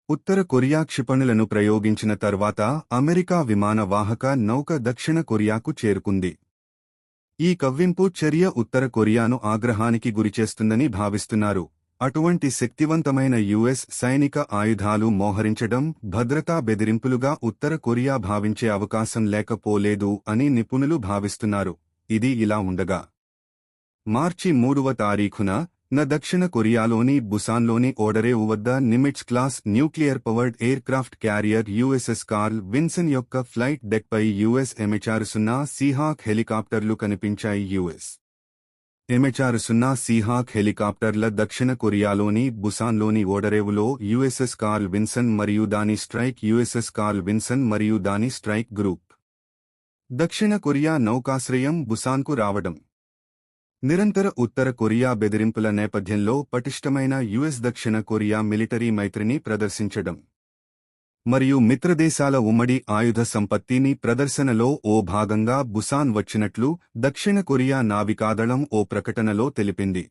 ఉత్తర Korea క్షిపణులను ప్రయోగించిన తర్వాత America విమాన వాహక నౌక దక్షిణ కొరియాకు చేరుకుంది. ఈ కవ్వింపు చర్య ఉత్తర కొరియాను ఆగ్రహానికి గురిచేస్తుందని భావిస్తున్నారు. అటువంటి శక్తివంతమైన యుఎస్ సైనిక ఆయుధాలు మోహరించడం భద్రతా బెదిరింపులుగా ఉత్తర కొరియా భావించే అవకాశం లేకపోలేదు అని నిపుణులు భావిస్తున్నారు. ఇది ఇలా ఉండగా మార్చి 3వ తారీఖున దక్షిణ కొరియాలోని బుసాన్లోని ఓడరేవు వద్ద Nimitz class nuclear powered aircraft carrier USS Carl Vinson యొక్క ఫ్లైట్ డెక్పై యుఎస్ MH-60 సీహాక్ హెలికాప్టర్లు కనిపించాయి. యుఎస్ MH-60 సీహాక్ హెలికాప్టర్ల దక్షిణ కొరియాలోని బుసాన్లోని ఓడరేవులో యుఎస్ఎస్ కార్ల్ విన్సన్ మరియు దాని స్ట్రైక్ యుఎస్ఎస్ కార్ల్ విన్సన్ మరియు దాని స్ట్రైక్ గ్రూప్ దక్షిణ కొరియా నౌకాశ్రయం బుసాన్కు రావడం నిరంతర ఉత్తర కొరియా బెదిరింపుల నేపథ్యంలో పటిష్టమైన యుఎస్ దక్షిణ కొరియా మిలిటరీ మైత్రిని ప్రదర్శించడం మరియు మిత్రదేశాల ఉమ్మడి ఆయుధ సంపత్తిని ప్రదర్శనలో ఓ భాగంగా బుసాన్ వచ్చినట్లు దక్షిణ కొరియా నావికాదళం ఓ ప్రకటనలో తెలిపింది.